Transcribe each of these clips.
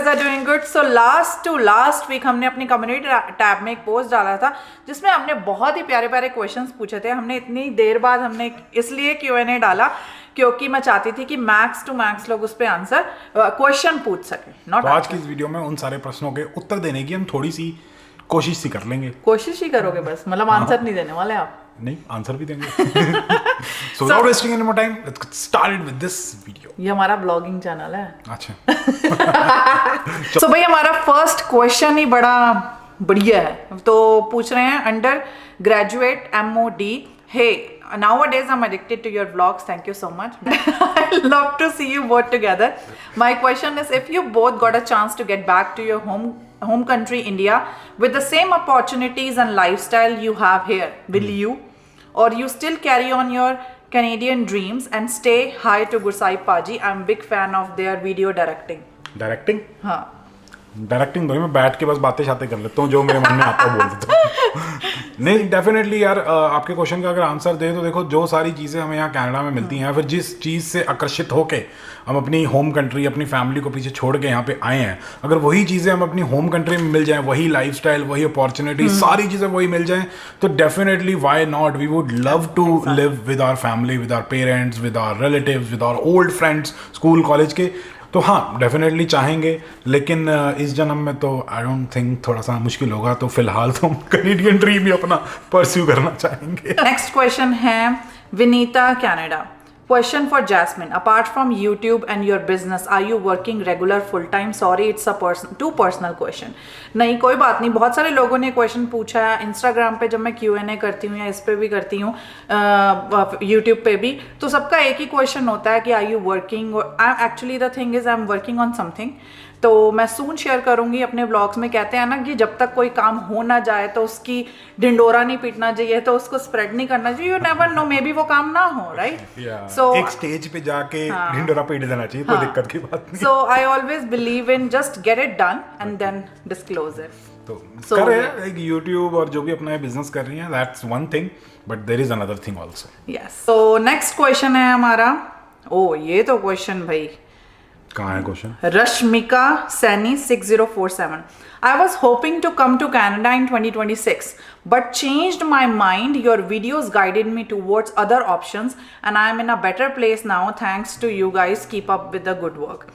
guys are doing good. So last week हमने अपनी community tab में एक पोस्ट डाला था जिसमें हमने बहुत ही प्यारे प्यारे क्वेश्चंस पूछे थे. हमने इतनी देर बाद हमने इसलिए Q&A डाला क्योंकि मैं चाहती थी कि मैक्स टू मैक्स लोग उस पर आंसर क्वेश्चन पूछ सके. तो आज की इस वीडियो में उन सारे प्रश्नों के उत्तर देने की हम थोड़ी सी कोशिश सी कर लेंगे. कोशिश ही करोगे बस, मतलब आंसर नहीं देने वाले आप? नहीं, आंसर भी देंगे. So without wasting any more time, let's get started with this video. ये हमारा ब्लॉगिंग चैनल है. अच्छा. तो भाई हमारा फर्स्ट क्वेश्चन ही बड़ा बढ़िया है. तो पूछ रहे हैं under graduate MOD. Hey, nowadays I'm addicted to your vlogs. Thank you so much. I love to see you both together. My question is, if you both got a chance to get back to your home country India with the same opportunities and lifestyle you have here, will you, or you still carry on your Canadian dreams and stay? Hi to Gursai Paji. I'm big fan of their video directing. Directing? हाँ. Directing भाई मैं बैठ के बस बातें शातें कर लेता हूँ, जो मेरे मन में आता है बोल देता हूँ. नहीं, डेफिनेटली यार, आपके क्वेश्चन का अगर आंसर दे तो देखो, जो सारी चीज़ें हमें यहाँ कनाडा में मिलती हैं, फिर जिस चीज़ से आकर्षित होके हम अपनी होम कंट्री, अपनी फैमिली को पीछे छोड़ के यहाँ पे आए हैं, अगर वही चीज़ें हम अपनी होम कंट्री में मिल जाएं, वही लाइफस्टाइल, वही अपॉर्चुनिटी, सारी चीज़ें वही मिल जाएं, तो definitely why not. We would love to live with our family, with our parents, with our relatives, with our old friends school college के. तो हाँ, डेफिनेटली चाहेंगे, लेकिन इस जन्म में तो आई डोंट थिंक, थोड़ा सा मुश्किल होगा. तो फिलहाल तो हम कैनेडियन ड्रीम ही अपना परस्यू करना चाहेंगे. नेक्स्ट क्वेश्चन है Vinita Canada. Question for Jasmine. Apart from YouTube and your business, are you working regular full time? Sorry, it's a too personal question. नहीं, कोई बात नहीं. बहुत सारे लोगों ने क्वेश्चन पूछा है इंस्टाग्राम पे, जब मैं Q&A करती हूँ या इस पे भी करती हूँ, YouTube पे भी, तो सबका एक ही क्वेश्चन होता है कि are you working. Actually the thing is I am working on something. तो मैं सून शेयर करूंगी अपने ब्लॉग्स में. कहते हैं ना कि जब तक कोई काम हो ना जाए तो उसकी ढिंडोरा नहीं पीटना चाहिए, तो उसको स्प्रेड नहीं करना चाहिए. You never know, may be वो काम ना हो, राइट? सो एक स्टेज पे जाके ढिंडोरा पीट देना चाहिए, कोई दिक्कत की बात नहीं. So I always believe in just get it done and then disclose it. तो कर रहे हैं यूट्यूब और जो भी अपना बिजनेस कर रही हैं, that's one thing, but there is another thing also. Yes. तो नेक्स्ट क्वेश्चन है हमारा. ओ, ये तो क्वेश्चन भाई कहाँ है question? Rashmika Saini 6047. I was hoping to come to Canada in 2026, but changed my mind. Your videos guided me towards other options, and I am in a better place now. Thanks to you guys. Keep up with the good work.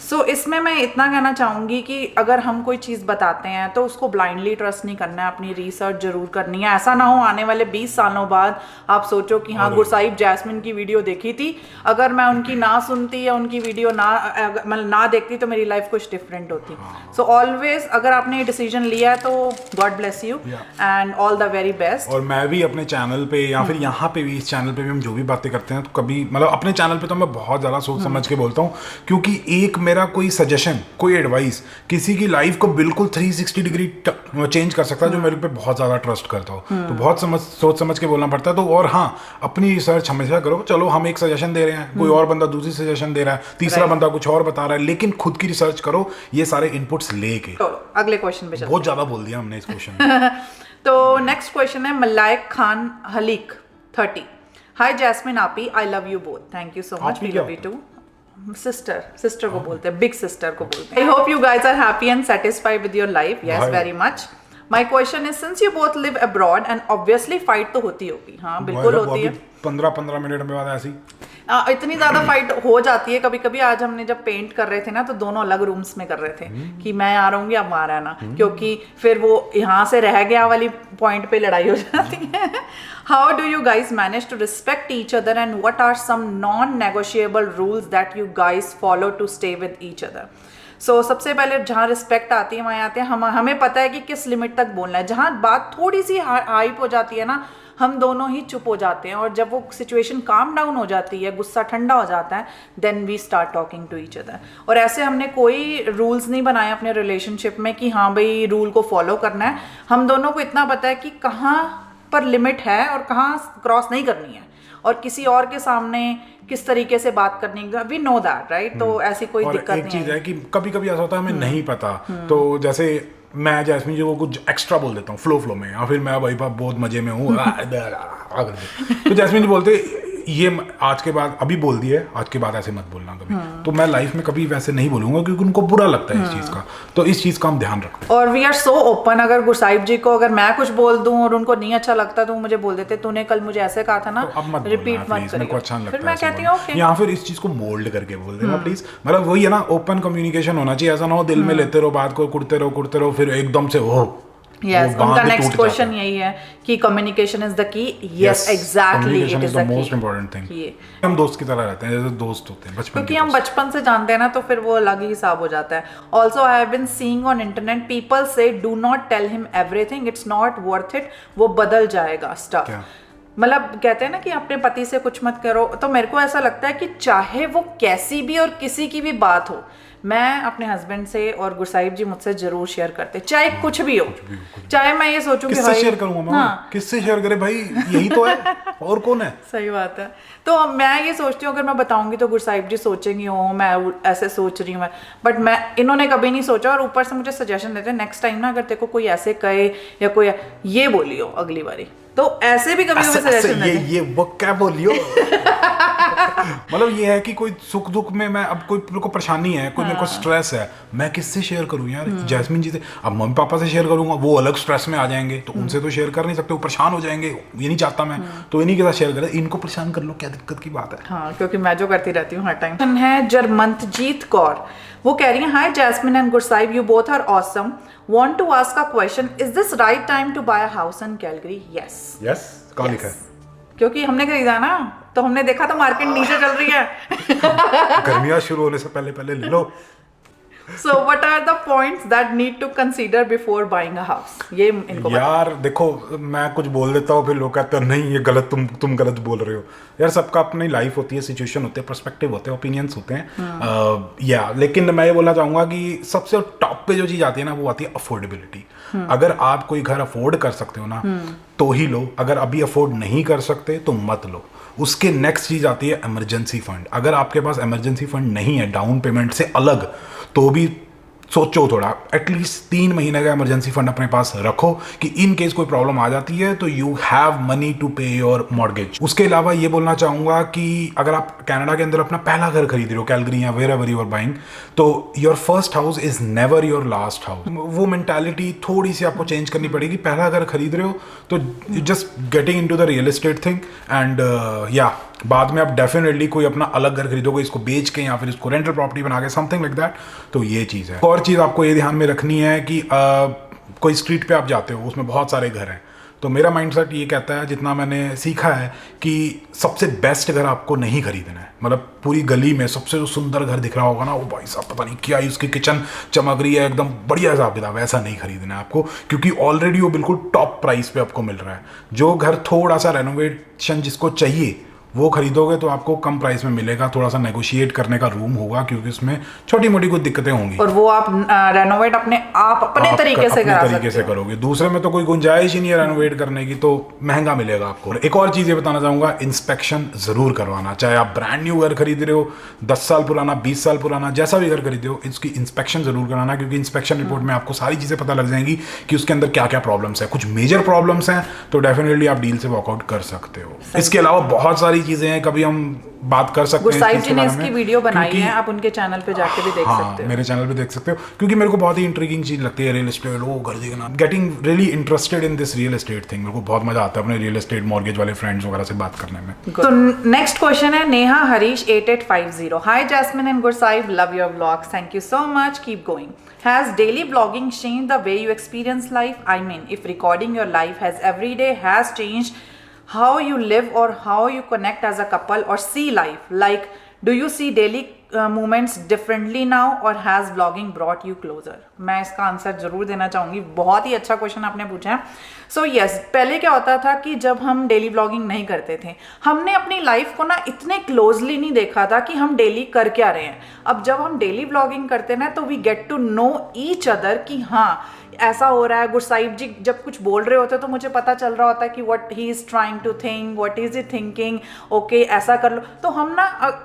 So इसमें मैं इतना कहना चाहूँगी कि अगर हम कोई चीज़ बताते हैं तो उसको ब्लाइंडली ट्रस्ट नहीं करना है, अपनी रिसर्च जरूर करनी है. ऐसा ना हो आने वाले 20 सालों बाद आप सोचो कि हाँ, गुरसाहिब जैस्मिन की वीडियो देखी थी, अगर मैं उनकी ना सुनती या उनकी वीडियो ना देखती तो मेरी लाइफ कुछ डिफरेंट होती. सो ऑलवेज अगर आपने ये डिसीजन लिया है तो God bless you and all the very best. और मैं भी अपने चैनल पे या फिर यहाँ पे भी, इस चैनल पे भी हम जो भी बातें करते हैं, तो कभी मतलब अपने चैनल पे तो मैं बहुत ज़्यादा सोच समझ के बोलता हूँ, क्योंकि एक मेरा कोई सजेशन, कोई एडवाइस किसी की लाइफ को बिल्कुल 360 डिग्री चेंज कर सकता है, जो मेरे पे बहुत ज़्यादा ट्रस्ट करता हो. तो बहुत सोच समझ के बोलना पड़ता है. तो और हाँ, अपनी रिसर्च हमेशा करो. चलो हम एक सजेशन दे रहे हैं, कोई और बंदा दूसरी सजेशन दे रहा है, तीसरा बंदा कुछ और बता रहा है, लेकिन खुद की रिसर्च करो, ये सारे इनपुट्स लेके. अगले क्वेश्चन पे बहुत ज़्यादा बोल दिया हमने इस क्वेश्चन में. तो नेक्स्ट क्वेश्चन है मलाइक खान हलीक 30. हाय जैस्मिन आपी, I love you both. Thank you so much. We love you too. Sister को बोलते हैं, बिग सिस्टर को बोलते हैं. I hope you guys are happy and satisfied with your life. Yes, very much. My question is, since you both live abroad and obviously fight तो होती होगी. हाँ, बिल्कुल होती है. 15 मिनट में बाद ऐसी इतनी ज्यादा फाइट हो जाती है कभी कभी. आज हमने जब पेंट कर रहे थे ना, तो दोनों अलग रूम्स में कर रहे थे कि मैं आ रहूंगी, अब वहां रहना, क्योंकि फिर वो यहाँ से रह गया वाली पॉइंट पे लड़ाई हो जाती है. How do you guys manage to respect each other and what are some non negotiable rules that you guys follow to stay with each other? So सबसे पहले जहाँ रिस्पेक्ट आती है वहाँ आते हैं हमें पता है कि किस लिमिट तक बोलना है. जहाँ बात थोड़ी सी हाइप हो जाती है ना, हम दोनों ही चुप हो जाते हैं, और जब वो सिचुएशन काम डाउन हो जाती है, गुस्सा ठंडा हो जाता है, then we start talking to each other. और ऐसे हमने कोई रूल्स नहीं बनाए अपने रिलेशनशिप में कि हाँ भाई रूल को फॉलो करना है. हम दोनों को इतना पता है कि कहाँ पर लिमिट है और कहाँ क्रॉस नहीं करनी है, और किसी और के सामने किस तरीके से बात करनी है. We know that, right? तो ऐसी कोई दिक्कत नहीं है. एक चीज़ है कि कभी कभी ऐसा होता है हमें नहीं पता, तो जैसे मैं जैस्मिन जी को कुछ एक्स्ट्रा बोल देता हूँ फ्लो में, या फिर मैं भाई बहुत मजे में हूँ तो जैस्मिन जी बोलते ये आज के बाद अभी बोल दिया है, आज के बाद ऐसे मत बोलना कभी। तो मैं लाइफ में कभी वैसे नहीं बोलूंगा क्योंकि उनको बुरा लगता है इस चीज का, तो इस चीज का हम ध्यान रखते हैं। और वी आर सो ओपन, अगर गुरसाहिब जी को अगर मैं कुछ बोल दूं और उनको नहीं अच्छा लगता तो वो मुझे बोल देते तूने कल मुझे ऐसे कहा था ना, तो अब मत रिपीट बोलना, मत प्लीज, मेरे को अच्छा नहीं करिए। लगता फिर मैं ऐसे कहती हूँ बोलना। ओके, या फिर इस चीज को मोल्ड करके बोल देना प्लीज। मतलब वही है ना, ओपन कम्युनिकेशन होना चाहिए, ऐसा ना हो दिल में लेते रहो बात को, कुड़ते रहो फिर एकदम से हो। यस, उनका नेक्स्ट क्वेश्चन यही है कि communication is the key. Yes exactly, it is the most important thing. हम दोस्त की तरह रहते हैं, जैसे दोस्त होते हैं बचपन क्योंकि हम बचपन से जानते हैं ना, तो फिर वो अलग ही हिसाब हो जाता है। Also I have been seeing on internet people say do not tell him everything, it's not worth it, वो बदल जाएगा स्टफ। मतलब कहते हैं ना कि अपने पति से कुछ मत करो, तो मेरे को ऐसा लगता है कि चाहे वो कैसी भी और किसी की भी बात हो, मैं अपने हस्बैंड से और गुरसाहिब जी मुझसे जरूर शेयर करते, चाहे कुछ भी हो। चाहे मैं ये सोचूं कि किससे भाई शेयर करूंगा मैं, किससे शेयर करे भाई, यही तो है और कौन है। सही बात है। तो मैं ये सोचती हूँ अगर मैं बताऊंगी तो गुरसाहिब जी सोचेंगी हो मैं ऐसे सोच रही हूँ, बट मैं इन्होंने कभी नहीं सोचा, और ऊपर से मुझे सजेशन देते हैं नेक्स्ट टाइम ना अगर तेरे को कोई ऐसे कहे या कोई ये बोलियो अगली बारी, तो ऐसे भी कभी कभी सजेशन देते हैं। ये वो क्या बोलियो मतलब ये है कि कोई सुख दुख में मैं, अब कोई मेरे को परेशानी है, कोई मेरे को स्ट्रेस है, मैं किससे शेयर करूं यार। जैस्मिन जी से, अब मम्मी पापा से शेयर करूंगा वो अलग स्ट्रेस में आ जाएंगे, तो उनसे तो शेयर कर नहीं सकते, वो परेशान हो जाएंगे, ये नहीं चाहता मैं, तो इन्हीं के साथ शेयर करें। इनको परेशान कर लो, क्या दिक्कत की बात है। हाँ, क्योंकि मैं जो करती रहती हूँ हर टाइम। है जरमंतजीत कौर, वो कह रही है hi Jasmine and Gursahib, you both are awesome, want to ask a question, is this right time to buy a house in Calgary? Yes yes, कहाँ लिखा है? क्योंकि हमने खरीदा ना, तो हमने देखा तो मार्केट नीचे चल रही है। गर्मियां शुरू होने से पहले पहले ले लो। So what are the points that need to consider before buying a house? ये इनको यार देखो, मैं कुछ बोल देता हूँ फिर लोग कहते हैं नहीं ये गलत, तुम गलत बोल रहे हो। यार सबका अपनी लाइफ होती है, सिचुएशन होते हैं, पर्सपेक्टिव होते हैं, ओपिनियंस होते हैं। लेकिन मैं ये बोलना चाहूंगा कि सबसे टॉप पे जो चीज़ आती है ना, वो आती है अफोर्डेबिलिटी। अगर आप कोई घर अफोर्ड कर सकते हो ना तो ही लो, अगर अभी अफोर्ड नहीं कर सकते तो मत लो। उसके नेक्स्ट चीज़ आती है इमरजेंसी फंड। अगर आपके पास इमरजेंसी फंड नहीं है डाउन पेमेंट से अलग, तो भी सोचो थोड़ा, एटलीस्ट 3 महीने का इमरजेंसी फंड अपने पास रखो कि इन केस कोई प्रॉब्लम आ जाती है तो यू हैव मनी टू पे योर मॉर्गेज। उसके अलावा ये बोलना चाहूंगा कि अगर आप कनाडा के अंदर अपना पहला घर खरीद रहे हो, कैलगरी या wherever you are buying, तो your first house is never your last house. वो मेंटालिटी थोड़ी सी आपको चेंज करनी पड़ेगी। पहला घर खरीद रहे हो तो just getting into the real estate thing, and या बाद में आप डेफिनेटली कोई अपना अलग घर खरीदोगे, इसको बेच के या फिर इसको रेंटल प्रॉपर्टी बना के, समथिंग लाइक दैट। तो ये चीज़ है। और चीज़ आपको ये ध्यान में रखनी है कि कोई स्ट्रीट पे आप जाते हो, उसमें बहुत सारे घर हैं, तो मेरा माइंडसेट ये कहता है, जितना मैंने सीखा है, कि सबसे बेस्ट घर आपको नहीं खरीदना है। मतलब पूरी गली में सबसे जो सुंदर घर दिख रहा होगा ना, वो भाई साहब पता नहीं क्या है, उसकी किचन चमक रही है एकदम बढ़िया हिसाब किताब, ऐसा नहीं खरीदना है आपको, क्योंकि ऑलरेडी वो बिल्कुल टॉप प्राइस पे आपको मिल रहा है। जो घर थोड़ा सा रेनोवेशन जिसको चाहिए वो खरीदोगे तो आपको कम प्राइस में मिलेगा, थोड़ा सा नेगोशिएट करने का रूम होगा, क्योंकि उसमें छोटी मोटी कुछ दिक्कतें होंगी, और वो आप रेनोवेट अपने तरीके से करोगे। दूसरे में तो कोई गुंजाइश ही नहीं है रेनोवेट करने की, तो महंगा मिलेगा आपको। एक और चीज़ ये बताना चाहूँगा, इंस्पेक्शन ज़रूर करवाना। चाहे आप ब्रांड न्यू घर खरीद रहे हो, 10 साल पुराना, 20 साल पुराना, जैसा भी घर खरीदे हो, इसकी इंस्पेक्शन ज़रूर कराना, क्योंकि इंस्पेक्शन रिपोर्ट में आपको सारी चीज़ें पता लग जाएंगी कि उसके अंदर क्या क्या प्रॉब्लम्स है। कुछ मेजर प्रॉब्लम्स हैं तो डेफिनेटली आप डील से वॉकआउट कर सकते हो। इसके अलावा बहुत सारी चीज़ें हैं, कभी हम बात कर सकते हैं। गुरसाहिब जी ने इसकी वीडियो बनाई है, आप उनके चैनल पे जाके भी देख सकते हो। मेरे चैनल पे देख सकते हो, क्योंकि मेरे को बहुत ही इंट्रिगिंग चीज लगती है रियल एस्टेट। वो घर देखना, getting really interested in this real estate thing. मेरे को बहुत मजा आता है अपने रियल एस्टेट मॉर्गेज वाले फ्रेंड्स वगैरह से बात करने में। तो नेक्स्ट क्वेश्चन है Neha Harish 8850, hi Jasmine and Gursahib, love your vlogs, thank you so much, keep going. Has daily vlogging changed the way you experience life? I mean, if recording your life has every day has changed how you live or how you connect as a couple or see life, like do you see daily moments differently now or has vlogging brought you closer? मैं इसका answer जरूर देना चाहूँगी, बहुत ही अच्छा question आपने पूछा है। सो यस, पहले क्या होता था कि जब हम डेली व्लॉगिंग नहीं करते थे, हमने अपनी लाइफ को ना इतने क्लोजली नहीं देखा था कि हम डेली कर क्या रहे हैं। अब जब हम डेली व्लॉगिंग करते हैं ना, तो we get to know each other कि हाँ ऐसा हो रहा है। गुरसाहिब जी जब कुछ बोल रहे होते तो मुझे पता चल रहा होता है कि what he is trying to think, what is he thinking, okay ऐसा कर लो। तो हम ना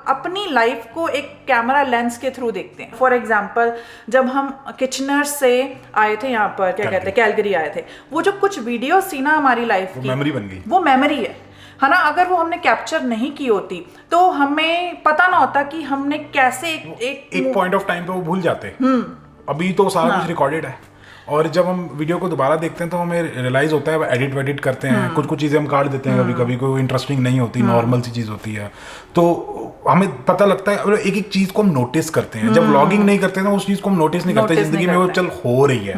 अपनी लाइफ को एक कैमरा लेंस के थ्रू देखते हैं। फॉर एग्जाम्पल, जब हम किचनर से आए थे यहाँ पर, क्या कहते हैं, कैलगरी आए थे, वो जो कुछ वीडियोस थी ना हमारी लाइफ की, मेमोरी बन गई। वो मेमोरी है। है ना, अगर वो हमने कैप्चर नहीं की होती तो हमें पता ना होता कि हमने कैसे एक पॉइंट ऑफ टाइम पे वो भूल जाते। अभी तो सारा कुछ रिकॉर्डेड है, और जब हम वीडियो को दोबारा देखते हैं तो हमें रियलाइज होता है, एडिट वेडिट करते हैं, कुछ चीज़ें हम काट देते हैं, कभी कभी कोई इंटरेस्टिंग नहीं होती, नॉर्मल सी चीज़ होती है, तो हमें पता लगता है। एक एक चीज़ को हम नोटिस करते हैं, जब व्लॉगिंग नहीं करते ना उस चीज़ को हम नोटिस नहीं करते, जिंदगी में वो चल हो रही है,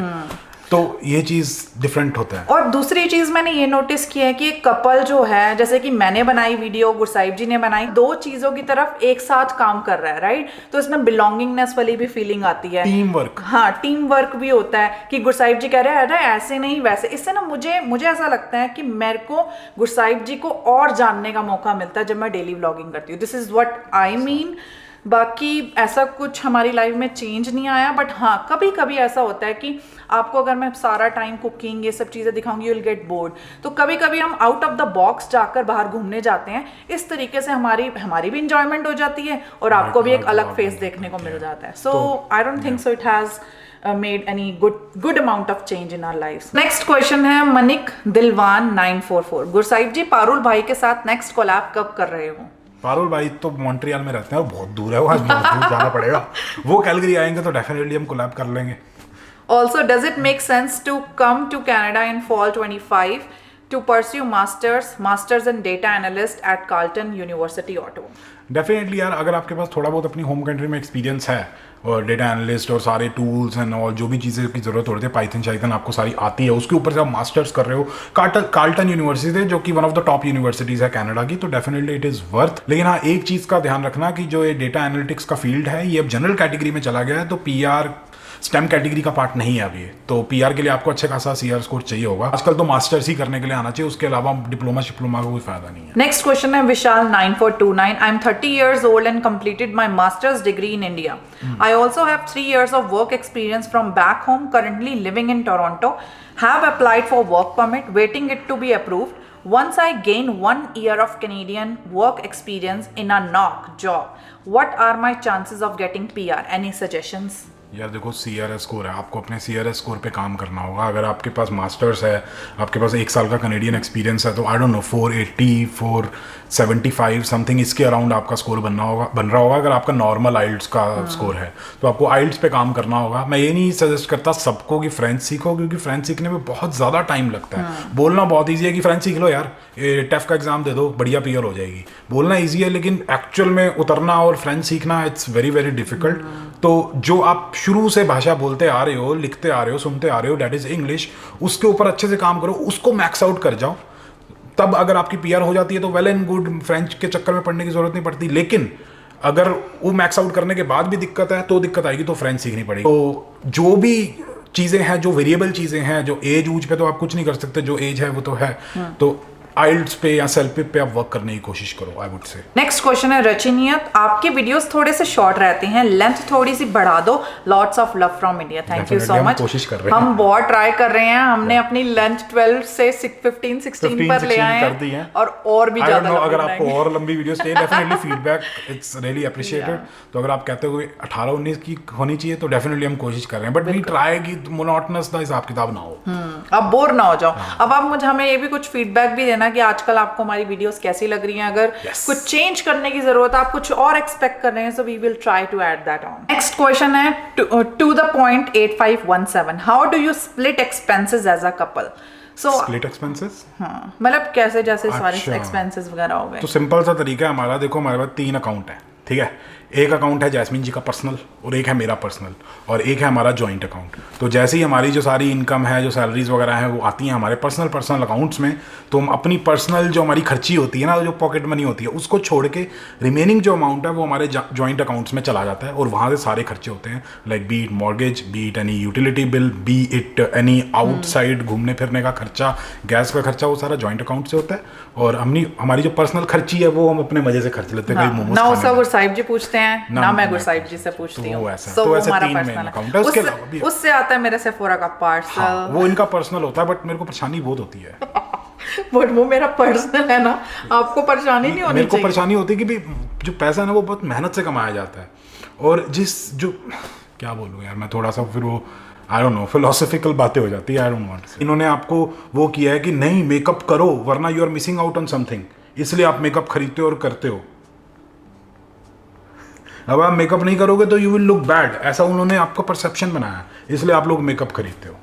तो ये चीज डिफरेंट होता है। और दूसरी चीज मैंने ये नोटिस किया है कि एक कपल जो है, जैसे कि मैंने बनाई वीडियो, गुरसाहिब जी ने बनाई, दो चीजों की तरफ एक साथ काम कर रहा है, राइट, तो इसमें बिलोंगिंगनेस वाली भी फीलिंग आती है, टीम वर्क। हाँ, टीम वर्क भी होता है कि गुरसाहिब जी कह रहे हैं अरे ऐसे नहीं वैसे। इससे ना मुझे ऐसा लगता है कि मेरे को गुरसाहिब जी को और जानने का मौका मिलता है जब मैं डेली व्लॉगिंग करती हूँ। This is what I mean. बाकी ऐसा कुछ हमारी लाइफ में चेंज नहीं आया, बट हाँ कभी कभी ऐसा होता है कि आपको अगर मैं सारा टाइम कुकिंग ये सब चीज़ें दिखाऊंगी, यू विल गेट बोर्ड, तो कभी कभी हम आउट ऑफ द बॉक्स जाकर बाहर घूमने जाते हैं। इस तरीके से हमारी भी इंजॉयमेंट हो जाती है और आपको भी एक अलग फेस देखने को मिल जाता है। So I don't think so it has made any good amount of change in our lives. Next question है मनिक दिलवान 944, गुरसाहिब जी पारुल भाई के साथ नेक्स्ट कोलैब कब कर रहे हो? पारुल भाई तो मॉन्ट्रियल में रहते हैं और बहुत दूर है वो, आज बहुत दूर जाना पड़ेगा। वो कैलगरी आएंगे तो डेफिनेटली हम कोलैब कर लेंगे। Also, does it make sense to come to Canada in fall 25 to pursue masters in data analyst at Carleton University, Ottawa? Definitely यार, अगर आपके पास थोड़ा बहुत अपनी होम कंट्री में एक्सपीरियंस है और डेटा एनालिस्ट और सारे टूल्स एंड और जो भी चीज़ें की ज़रूरत होती है, पाइथन शाइथन आपको सारी आती है, उसके ऊपर से आप मास्टर्स कर रहे हो कार्ल्टन यूनिवर्सिटी है जो कि one of the top universities है कनाडा की, तो डेफिनेटली इट इज़ वर्थ। लेकिन हाँ, एक चीज़ का ध्यान रखना कि जो ये डेटा एनालिटिक्स का फील्ड है ये अब जनरल कैटेगरी में चला गया है, तो PR स्टेम कैटेगरी का पार्ट नहीं है अभी, तो PR के लिए आपको अच्छे खासा CR स्कोर चाहिए होगा। आजकल तो मास्टर्स ही करने के लिए आना चाहिए, उसके अलावा डिप्लोमा का कोई फायदा नहीं है। नेक्स्ट क्वेश्चन है विशाल 9429, I am 30 years old and completed my master's degree in India. I also have 3 years of work experience from back home, currently living in Toronto, have applied for work permit, waiting it to be approved. Once I gain 1 year of Canadian work experience in a knock job, what are my chances of getting PR? Any suggestions? यार देखो, CRS score है, आपको अपने CRS score पे काम करना होगा। अगर आपके पास मास्टर्स है, आपके पास 1 साल का कनेडियन एक्सपीरियंस है, तो आई डोंट नो 480 475 समथिंग इसके अराउंड आपका स्कोर बन रहा होगा। अगर आपका नॉर्मल आइल्ट्स का स्कोर है तो आपको आइल्ट्स पे काम करना होगा। मैं ये नहीं सजेस्ट करता सबको कि फ्रेंच सीखो, क्योंकि फ्रेंच सीखने में बहुत ज़्यादा टाइम लगता है। बोलना बहुत ईजी है कि फ्रेंच सीख लो यार, टेफ का एग्जाम दे दो, बढ़िया PR हो जाएगी, बोलना ईजी है, लेकिन एक्चुअल में उतरना और फ्रेंच सीखना इट्स वेरी वेरी डिफिकल्ट। तो जो आप शुरू से भाषा बोलते आ रहे हो, लिखते आ रहे हो, सुनते आ रहे हो, दैट इज इंग्लिश, उसके ऊपर अच्छे से काम करो, उसको मैक्स आउट कर जाओ, तब अगर आपकी PR हो जाती है तो वेल एंड गुड, फ्रेंच के चक्कर में पढ़ने की जरूरत नहीं पड़ती। लेकिन अगर वो मैक्स आउट करने के बाद भी दिक्कत है तो दिक्कत आएगी, तो फ्रेंच सीखनी पड़ेगी। तो जो भी चीज़ें हैं, जो वेरिएबल चीज़ें हैं, जो एज ऊज पे तो आप कुछ नहीं कर सकते, जो एज है वो तो है, तो आइल्ट्स पे या सेल्फिप पे आप वर्क करने की कोशिश करो, I would say. Next question है रचिनियत, आपके वीडियोस थोड़े से शॉर्ट रहते हैं, लेंथ थोड़ी सी बढ़ा दो, lots of love from India, thank you so much. कोशिश कर रहे हैं, हम बहुत ट्राई कर रहे हैं, हमने अपनी लेंथ 12 से 15 16 पर ले आए हैं और भी ज्यादा। अगर आपको और लंबी वीडियोस चाहिए, definitely feedback it's really appreciated. तो अगर आप कहते हो 18-19 की होनी चाहिए तो डेफिनेटली हम कोशिश कर रहे हैं, बट वी ट्राई कि मोनोटोनस का हिसाब किताब ना हो, अब बोर ना हो जाओ। अब आप मुझे हमें ये भी कुछ फीडबैक भी देना कि आजकल आपको हमारी वीडियोस कैसी लग रही हैं, अगर कुछ चेंज करने की जरूरत है, आप कुछ और एक्सपेक्ट कर रहे हैं, so we will try to add that on. Next question है to the point 8517, how do you split expenses as a couple? So split expenses, हाँ, मतलब कैसे, जैसे सारे एक्सपेंसेस वगैरह हो गए। तो सिंपल सा तरीका है हमारा, देखो हमारे पास 3 अकाउंट है, ठीक है। एक अकाउंट है जैस्मिन जी का पर्सनल, और एक है मेरा पर्सनल, और एक है हमारा जॉइंट अकाउंट। तो जैसे ही हमारी जो सारी इनकम है, जो सैलरीज वगैरह हैं, वो आती हैं हमारे पर्सनल अकाउंट्स में, तो हम अपनी पर्सनल जो हमारी खर्ची होती है ना, जो पॉकेट मनी होती है, उसको छोड़ के रिमेनिंग जो अमाउंट है वो हमारे जॉइंट अकाउंट्स में चला जाता है, और वहाँ से सारे खर्चे होते हैं, like B it mortgage, B it any utility bill, B it any outside घूमने फिरने का खर्चा, गैस का खर्चा, वो सारा जॉइंट अकाउंट से होता है। और हमारी जो पर्सनल खर्ची है वो हम अपने मजे से खर्च लेते हैं। ना उसका गुरसाहिब जी पूछते हैं, ना मैं गुरसाहिब जी से पूछती हूँ, तो ऐसे 3 मेन अकाउंट है। उसके अलावा भी उससे आता है मेरे सेफोरा का पार्सल, हाँ, वो इनका पर्सनल होता है, बट मेरे को परेशानी बहुत होती है। बट वो मेरा पर्सनल है ना, आपको परेशानी नहीं होनी चाहिए। मेरे को परेशानी होती है कि भी जो पैसा है ना वो बहुत मेहनत से कमाया जाता है, और जो क्या बोलूँ यार, मैं थोड़ा सा फिर वो आई डोंट नो फिलोसफिकल बातें हो जाती है, आई डोंट वांट। इन्होंने आपको वो किया है कि नहीं मेकअप करो वरना you are missing out on something, इसलिए आप मेकअप खरीदते हो और करते हो। अब आप मेकअप नहीं करोगे तो यू विल लुक बैड, ऐसा उन्होंने आपका परसेप्शन बनाया, इसलिए आप लोग मेकअप खरीदते हो।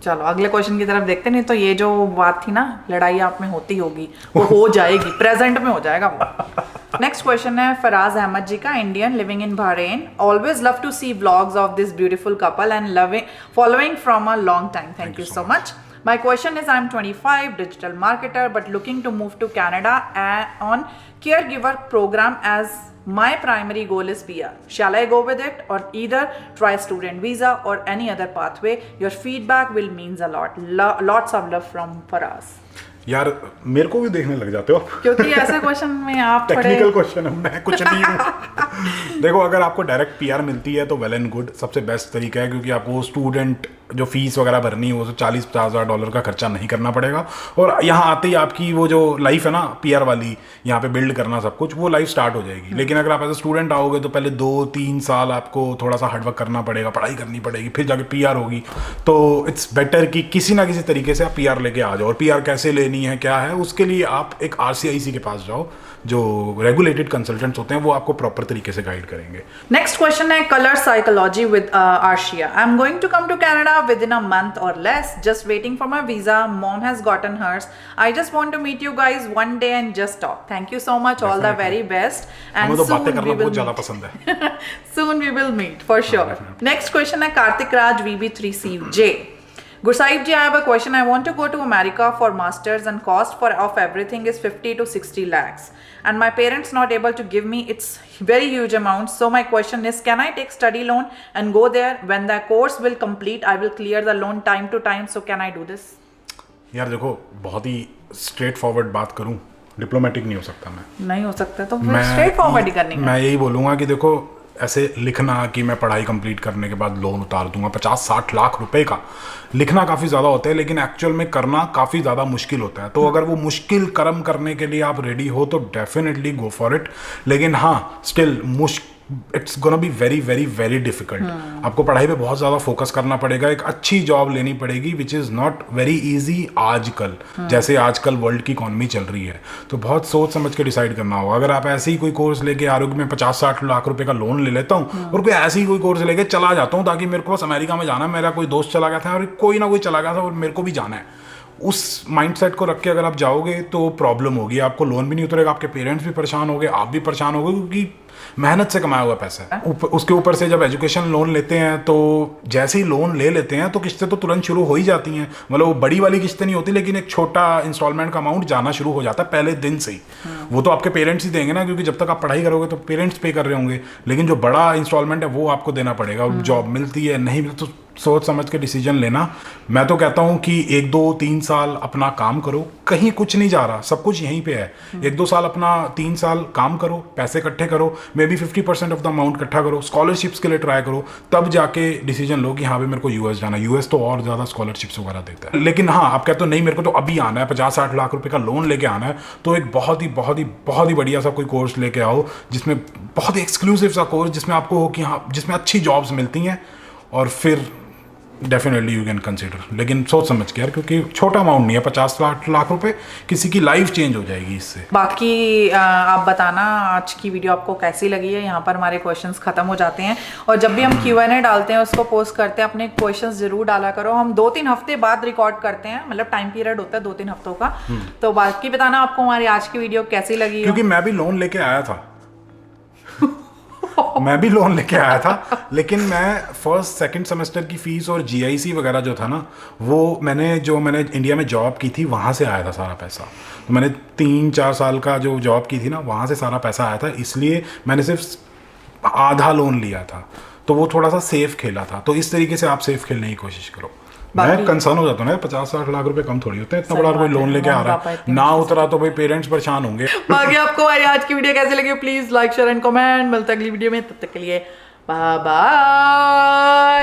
चलो अगले क्वेश्चन की तरफ देखते। नहीं तो ये जो बात थी ना, लड़ाई आप में होती होगी, वो हो जाएगी, प्रेजेंट में हो जाएगा वो। नेक्स्ट क्वेश्चन है फराज अहमद जी का, Indian living in Bahrain. Always love to see vlogs of this beautiful couple and loving following from a long time. Thank you so much. My question is, I'm 25, digital marketer, but looking to move to Canada on caregiver program as my primary goal is PR. Shall I go with it or either try student visa or any other pathway? Your feedback will means a lot. Lots of love from Faraz. यार मेरे को भी देखने लग जाते हो क्योंकि ऐसे क्वेश्चन में आप टेक्निकल क्वेश्चन है, मैं कुछ नहीं हूँ। देखो अगर आपको डायरेक्ट पीआर मिलती है तो वेल एंड गुड, सबसे बेस्ट तरीका है, क्योंकि आपको स्टूडेंट जो फीस वगैरह भरनी है वो तो 40-50 हज़ार डॉलर का खर्चा नहीं करना पड़ेगा, और यहाँ आते ही आपकी वो जो लाइफ है ना पीआर वाली, यहाँ पे बिल्ड करना सब कुछ, वो लाइफ स्टार्ट हो जाएगी। लेकिन अगर आप एज ए स्टूडेंट आओगे तो पहले 2-3 साल आपको थोड़ा सा हार्डवर्क करना पड़ेगा, पढ़ाई करनी पड़ेगी, फिर जाके पीआर होगी। तो इट्स बेटर कि किसी ना किसी तरीके से आप पीआर लेके आ जाओ, और पीआर कैसे लेनी है क्या है उसके लिए आप एक RCIC के पास जाओ, जो रेगुलेटेड कंसल्टेंट्स होते हैं वो आपको प्रॉपर तरीके से गाइड करेंगे। नेक्स्ट क्वेश्चन है colour psychology with Arshia. I am going to come to Canada within a month or less, just waiting for my visa, mom has gotten hers, I just want to meet you guys one day and just talk. Thank you so much, all the very best and तो बातें करना बहुत ज्यादा पसंद है। soon we will meet for sure. Next question है कार्तिक राज VB3CJ. Gursaib ji, I have a question. I want to go to America for masters and cost for of everything is 50 to 60 lakhs. And my parents not able to give me, it's very huge amount. So my question is, can I take study loan and go there? When the course will complete, I will clear the loan time to time. So can I do this? यार देखो बहुत ही straight forward बात करूं, diplomatic नहीं हो सकता मैं। नहीं हो सकता तो फिर स्ट्रेट फॉरवर्ड ही करनी है। मैं यही बोलूंगा कि देखो ऐसे लिखना कि मैं पढ़ाई कंप्लीट करने के बाद लोन उतार दूंगा 50-60 लाख रुपए का, लिखना काफ़ी ज़्यादा होता है, लेकिन एक्चुअल में करना काफ़ी ज़्यादा मुश्किल होता है। तो अगर वो मुश्किल कर्म करने के लिए आप रेडी हो तो डेफिनेटली गो फॉर इट। लेकिन हाँ, still it's gonna be very very very difficult. आपको पढ़ाई पे बहुत ज़्यादा फोकस करना पड़ेगा, एक अच्छी जॉब लेनी पड़ेगी which is not very easy आजकल, जैसे आजकल वर्ल्ड की इकॉनमी चल रही है। तो बहुत सोच समझ के डिसाइड करना होगा। अगर आप ऐसे ही कोई कोर्स लेके आ रहे हो कि मैं 50-60 लाख रुपए का लोन ले लेता हूँ और कोई ऐसे ही कोई कोर्स लेके चला जाता हूँ ताकि मेरे को बस अमेरिका में जाना है, मेरा कोई दोस्त चला गया था और कोई ना कोई चला गया था और मेरे को भी जाना है, उस माइंडसेट को रख के अगर आप जाओगे तो प्रॉब्लम होगी। आपको लोन भी नहीं उतरेगा, आपके पेरेंट्स भी परेशान होंगे, आप भी परेशान होगे, क्योंकि मेहनत से कमाया हुआ पैसा है। उसके ऊपर से जब एजुकेशन लोन लेते हैं तो जैसे ही लोन ले लेते हैं तो किस्तें तो तुरंत शुरू हो ही जाती हैं। मतलब वो बड़ी वाली किस्तें नहीं होती, लेकिन एक छोटा इंस्टॉलमेंट का अमाउंट जाना शुरू हो जाता है पहले दिन से ही। वो तो आपके पेरेंट्स ही देंगे ना, क्योंकि जब तक आप पढ़ाई करोगे तो पेरेंट्स पे कर रहे होंगे, लेकिन जो बड़ा इंस्टॉलमेंट है वो आपको देना पड़ेगा। जॉब मिलती है नहीं मिलती तो सोच समझ के डिसीजन लेना। मैं तो कहता हूँ कि 1-2-3 साल अपना काम करो, कहीं कुछ नहीं जा रहा, सब कुछ यहीं पे है। 1-2 साल अपना 3 साल काम करो, पैसे इकट्ठे करो, may be 50% of the amount इकट्ठा करो, स्कॉलरशिप्स के लिए ट्राई करो, तब जाके डिसीजन लो कि हाँ भाई मेरे को यूएस जाना है। यूएस तो और ज़्यादा स्कॉलरशिप्स वगैरह देता है। लेकिन हाँ, आप कहते हो नहीं मेरे को तो अभी आना है, 50-60 लाख रुपए का लोन लेके आना है, तो एक बहुत ही बढ़िया सा कोई कोर्स लेके आओ जिसमें बहुत ही एक्सक्लूसिव सा कोर्स, जिसमें आपको हो कि हाँ जिसमें अच्छी जॉब्स मिलती हैं, और फिर डेफिनेटली यू कैन कंसिडर। लेकिन सोच समझ के यार, क्योंकि छोटा अमाउंट नहीं है, 50-60 लाख रुपए, किसी की लाइफ चेंज हो जाएगी इससे। बाकी आप बताना आज की वीडियो आपको कैसी लगी है। यहाँ पर हमारे क्वेश्चंस खत्म हो जाते हैं, और जब भी हम Q&A डालते हैं उसको पोस्ट करते हैं, अपने क्वेश्चंस जरूर डाला करो। हम 2-3 हफ्ते बाद रिकॉर्ड करते हैं, मतलब टाइम पीरियड होता है 2-3 हफ्तों का। तो बाकी बताना आपको हमारी आज की वीडियो कैसी लगी। क्योंकि मैं भी लोन लेके आया था मैं भी लोन लेके आया था, लेकिन मैं फर्स्ट सेकंड सेमेस्टर की फीस और GIC वगैरह जो था ना, वो मैंने इंडिया में जॉब की थी वहाँ से आया था सारा पैसा। तो मैंने 3-4 साल का जो जॉब की थी ना, वहाँ से सारा पैसा आया था, इसलिए मैंने सिर्फ आधा लोन लिया था। तो वो थोड़ा सा सेफ खेला था। तो इस तरीके से आप सेफ खेलने की कोशिश करो। मैं कंसर्न हो जाता हूँ ना, 50-60 लाख रुपए कम थोड़ी होते हैं, इतना बड़ा कोई लोन लेके आ रहा है, ना उतरा तो भाई पेरेंट्स परेशान होंगे। बाकी आपको हमारी आज की वीडियो कैसी लगी please like share and comment. मिलते हैं अगली वीडियो में, तब तक के लिए बाय बाय।